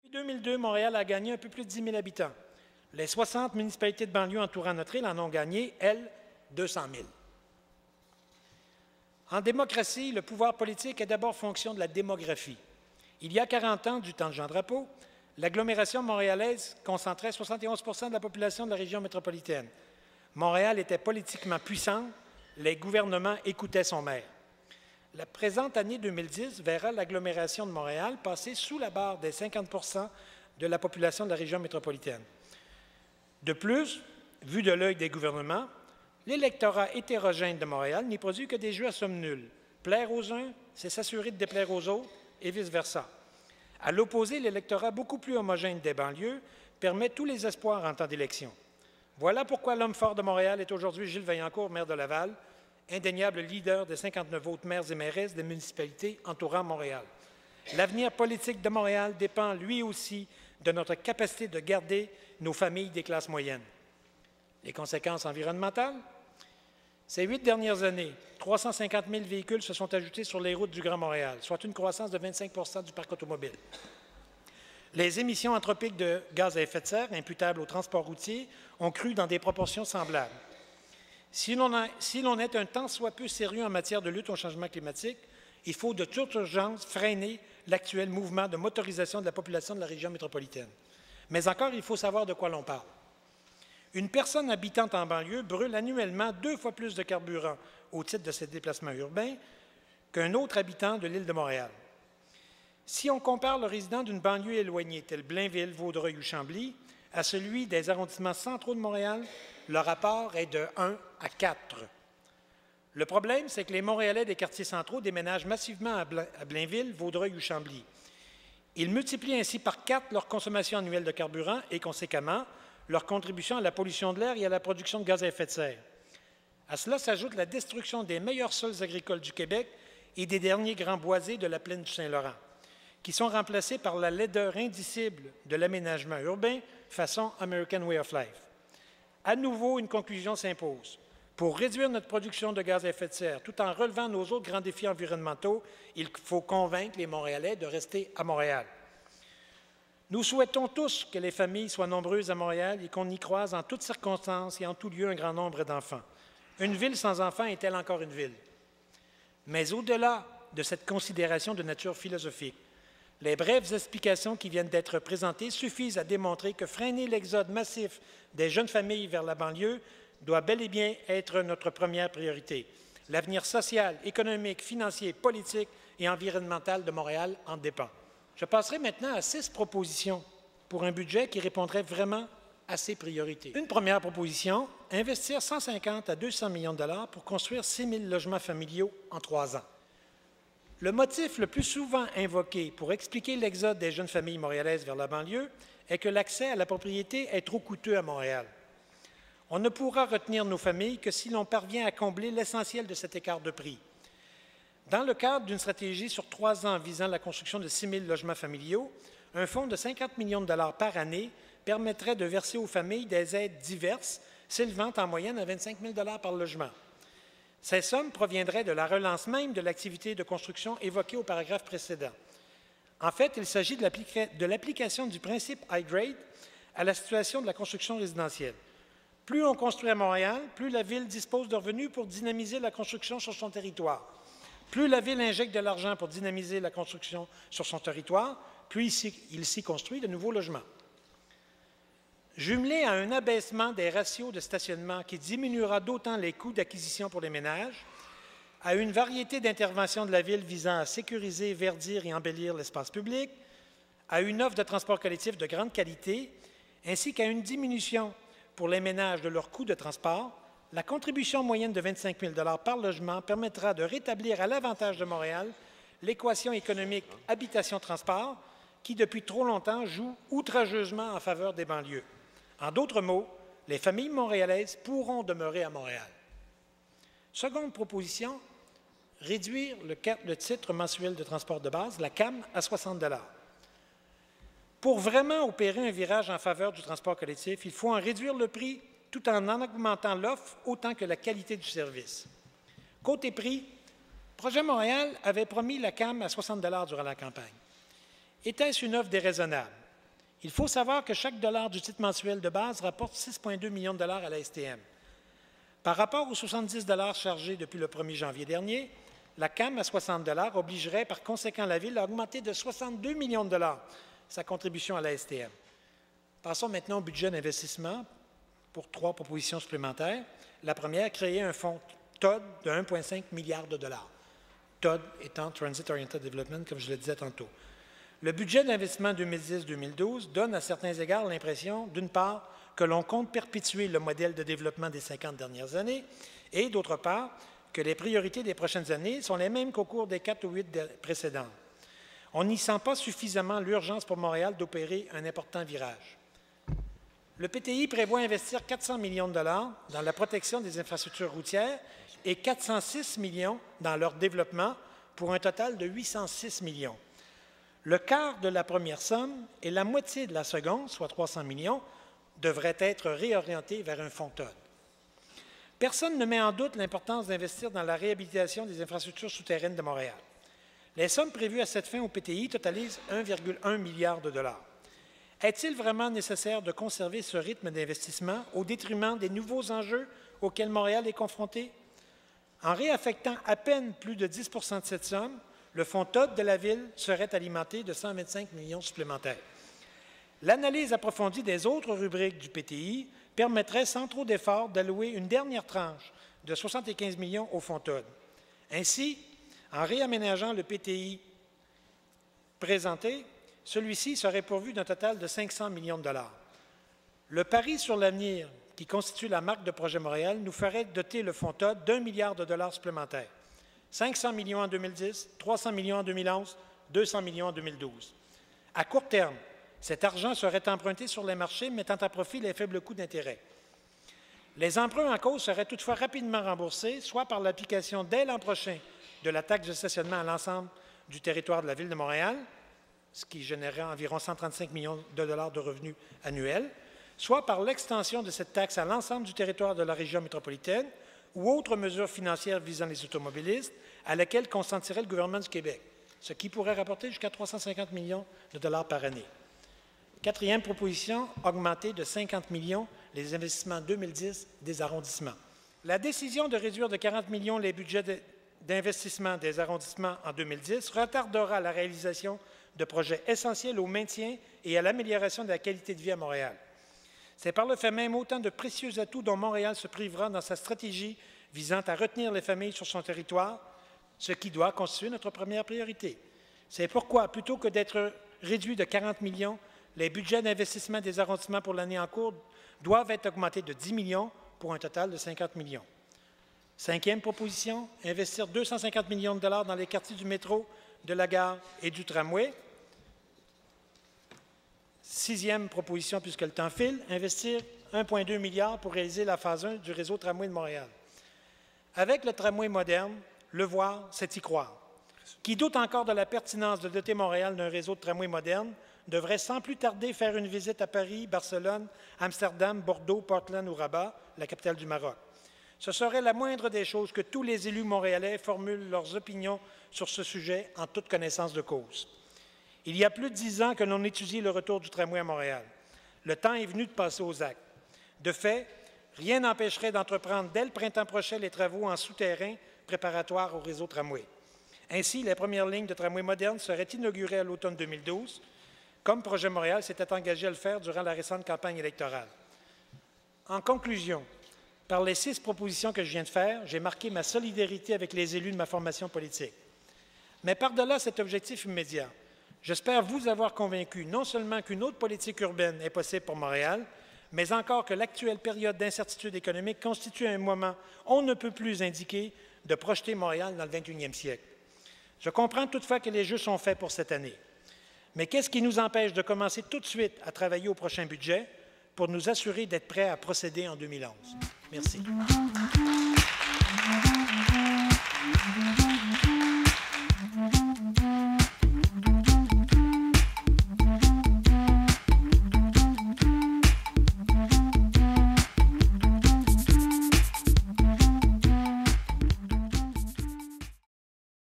En 2002, Montréal a gagné un peu plus de 10 000 habitants. Les 60 municipalités de banlieue entourant notre île en ont gagné, elles, 200 000. En démocratie, le pouvoir politique est d'abord fonction de la démographie. Il y a 40 ans, du temps de Jean Drapeau, l'agglomération montréalaise concentrait 71 % de la population de la région métropolitaine. Montréal était politiquement puissant, les gouvernements écoutaient son maire. La présente année 2010 verra l'agglomération de Montréal passer sous la barre des 50 % de la population de la région métropolitaine. De plus, vu de l'œil des gouvernements, l'électorat hétérogène de Montréal n'y produit que des jeux à somme nulle. Plaire aux uns, c'est s'assurer de déplaire aux autres, et vice-versa. À l'opposé, l'électorat beaucoup plus homogène des banlieues permet tous les espoirs en temps d'élection. Voilà pourquoi l'homme fort de Montréal est aujourd'hui Gilles Vaillancourt, maire de Laval, indéniable leader des 59 autres maires et mairesses des municipalités entourant Montréal. L'avenir politique de Montréal dépend lui aussi de notre capacité de garder nos familles des classes moyennes. Les conséquences environnementales? Ces 8 dernières années, 350 000 véhicules se sont ajoutés sur les routes du Grand Montréal, soit une croissance de 25 % du parc automobile. Les émissions anthropiques de gaz à effet de serre imputables au transport routier ont cru dans des proportions semblables. Si l'on est un tant soit peu sérieux en matière de lutte au changement climatique, il faut de toute urgence freiner l'actuel mouvement de motorisation de la population de la région métropolitaine. Mais encore, il faut savoir de quoi l'on parle. Une personne habitante en banlieue brûle annuellement 2 fois plus de carburant au titre de ses déplacements urbains qu'un autre habitant de l'île de Montréal. Si on compare le résident d'une banlieue éloignée, telle Blainville, Vaudreuil ou Chambly, à celui des arrondissements centraux de Montréal, le rapport est de 1 à 4. Le problème, c'est que les Montréalais des quartiers centraux déménagent massivement à Blainville, Vaudreuil ou Chambly. Ils multiplient ainsi par 4 leur consommation annuelle de carburant et, conséquemment, leur contribution à la pollution de l'air et à la production de gaz à effet de serre. À cela s'ajoute la destruction des meilleurs sols agricoles du Québec et des derniers grands boisés de la plaine du Saint-Laurent, qui sont remplacés par la laideur indicible de l'aménagement urbain façon American Way of Life. À nouveau, une conclusion s'impose. Pour réduire notre production de gaz à effet de serre, tout en relevant nos autres grands défis environnementaux, il faut convaincre les Montréalais de rester à Montréal. Nous souhaitons tous que les familles soient nombreuses à Montréal et qu'on y croise en toutes circonstances et en tout lieu un grand nombre d'enfants. Une ville sans enfants est-elle encore une ville? Mais au-delà de cette considération de nature philosophique, les brèves explications qui viennent d'être présentées suffisent à démontrer que freiner l'exode massif des jeunes familles vers la banlieue doit bel et bien être notre première priorité. L'avenir social, économique, financier, politique et environnemental de Montréal en dépend. Je passerai maintenant à 6 propositions pour un budget qui répondrait vraiment à ces priorités. Une première proposition, investir 150 à 200 millions de dollars pour construire 6 000 logements familiaux en 3 ans. Le motif le plus souvent invoqué pour expliquer l'exode des jeunes familles montréalaises vers la banlieue est que l'accès à la propriété est trop coûteux à Montréal. On ne pourra retenir nos familles que si l'on parvient à combler l'essentiel de cet écart de prix. Dans le cadre d'une stratégie sur 3 ans visant la construction de 6 000 logements familiaux, un fonds de 50 millions de dollars par année permettrait de verser aux familles des aides diverses, s'élevant en moyenne à 25 000 $ par logement. Ces sommes proviendraient de la relance même de l'activité de construction évoquée au paragraphe précédent. En fait, il s'agit de l'application du principe high grade à la situation de la construction résidentielle. Plus on construit à Montréal, plus la Ville dispose de revenus pour dynamiser la construction sur son territoire. Plus la Ville injecte de l'argent pour dynamiser la construction sur son territoire, plus il s'y construit de nouveaux logements. Jumelé à un abaissement des ratios de stationnement qui diminuera d'autant les coûts d'acquisition pour les ménages, à une variété d'interventions de la Ville visant à sécuriser, verdir et embellir l'espace public, à une offre de transport collectif de grande qualité, ainsi qu'à une diminution pour les ménages de leurs coûts de transport, la contribution moyenne de 25 000 $ par logement permettra de rétablir à l'avantage de Montréal l'équation économique habitation-transport qui, depuis trop longtemps, joue outrageusement en faveur des banlieues. En d'autres mots, les familles montréalaises pourront demeurer à Montréal. Seconde proposition, réduire le titre mensuel de transport de base, la CAM, à 60 $. Pour vraiment opérer un virage en faveur du transport collectif, il faut en réduire le prix tout en augmentant l'offre autant que la qualité du service. Côté prix, Projet Montréal avait promis la CAM à 60 $ durant la campagne. Était-ce une offre déraisonnable? Il faut savoir que chaque dollar du titre mensuel de base rapporte 6,2 millions de dollars à la STM. Par rapport aux 70 dollars chargés depuis le 1er janvier dernier, la CAM à 60 dollars obligerait par conséquent la Ville à augmenter de 62 millions de dollars sa contribution à la STM. Passons maintenant au budget d'investissement pour 3 propositions supplémentaires. La première, créer un fonds TOD de 1,5 milliard de dollars. TOD étant Transit Oriented Development, comme je le disais tantôt. Le budget d'investissement 2010-2012 donne à certains égards l'impression, d'une part, que l'on compte perpétuer le modèle de développement des 50 dernières années et, d'autre part, que les priorités des prochaines années sont les mêmes qu'au cours des 4 ou 8 précédentes. On n'y sent pas suffisamment l'urgence pour Montréal d'opérer un important virage. Le PTI prévoit investir 400 millions de dollars dans la protection des infrastructures routières et 406 millions dans leur développement pour un total de 806 millions. Le quart de la première somme et la moitié de la seconde, soit 300 millions, devraient être réorientés vers un fonds TOD. Personne ne met en doute l'importance d'investir dans la réhabilitation des infrastructures souterraines de Montréal. Les sommes prévues à cette fin au PTI totalisent 1,1 milliard de dollars. Est-il vraiment nécessaire de conserver ce rythme d'investissement au détriment des nouveaux enjeux auxquels Montréal est confronté? En réaffectant à peine plus de 10 de cette somme, le fonds TOD de la Ville serait alimenté de 125 millions supplémentaires. L'analyse approfondie des autres rubriques du PTI permettrait sans trop d'efforts d'allouer une dernière tranche de 75 millions au fonds TOD. Ainsi, en réaménageant le PTI présenté, celui-ci serait pourvu d'un total de 500 millions de dollars. Le pari sur l'avenir, qui constitue la marque de Projet Montréal, nous ferait doter le fonds TOD d'1 milliard de dollars supplémentaires. 500 millions en 2010, 300 millions en 2011, 200 millions en 2012. À court terme, cet argent serait emprunté sur les marchés, mettant à profit les faibles coûts d'intérêt. Les emprunts en cause seraient toutefois rapidement remboursés, soit par l'application dès l'an prochain de la taxe de stationnement à l'ensemble du territoire de la Ville de Montréal, ce qui générerait environ 135 millions de dollars de revenus annuels, soit par l'extension de cette taxe à l'ensemble du territoire de la région métropolitaine ou autres mesures financières visant les automobilistes à laquelle consentirait le gouvernement du Québec, ce qui pourrait rapporter jusqu'à 350 millions de dollars par année. Quatrième proposition, augmenter de 50 millions les investissements 2010 des arrondissements. La décision de réduire de 40 millions les budgets d'investissement des arrondissements en 2010 retardera la réalisation de projets essentiels au maintien et à l'amélioration de la qualité de vie à Montréal. C'est par le fait même autant de précieux atouts dont Montréal se privera dans sa stratégie visant à retenir les familles sur son territoire, ce qui doit constituer notre première priorité. C'est pourquoi, plutôt que d'être réduits de 40 millions, les budgets d'investissement des arrondissements pour l'année en cours doivent être augmentés de 10 millions pour un total de 50 millions. Cinquième proposition, investir 250 millions de dollars dans les quartiers du métro, de la gare et du tramway. Sixième proposition, puisque le temps file, investir 1,2 milliard pour réaliser la phase 1 du réseau tramway de Montréal. Avec le tramway moderne, le voir, c'est y croire. Qui doute encore de la pertinence de doter Montréal d'un réseau de tramway moderne devrait sans plus tarder faire une visite à Paris, Barcelone, Amsterdam, Bordeaux, Portland ou Rabat, la capitale du Maroc. Ce serait la moindre des choses que tous les élus montréalais formulent leurs opinions sur ce sujet en toute connaissance de cause. Il y a plus de 10 ans que l'on étudie le retour du tramway à Montréal. Le temps est venu de passer aux actes. De fait, rien n'empêcherait d'entreprendre dès le printemps prochain les travaux en souterrain préparatoires au réseau tramway. Ainsi, les premières lignes de tramway modernes seraient inaugurées à l'automne 2012, comme Projet Montréal s'était engagé à le faire durant la récente campagne électorale. En conclusion, par les 6 propositions que je viens de faire, j'ai marqué ma solidarité avec les élus de ma formation politique. Mais par-delà cet objectif immédiat, j'espère vous avoir convaincu non seulement qu'une autre politique urbaine est possible pour Montréal, mais encore que l'actuelle période d'incertitude économique constitue un moment on ne peut plus indiqué de projeter Montréal dans le 21e siècle. Je comprends toutefois que les jeux sont faits pour cette année. Mais qu'est-ce qui nous empêche de commencer tout de suite à travailler au prochain budget pour nous assurer d'être prêts à procéder en 2011? Merci.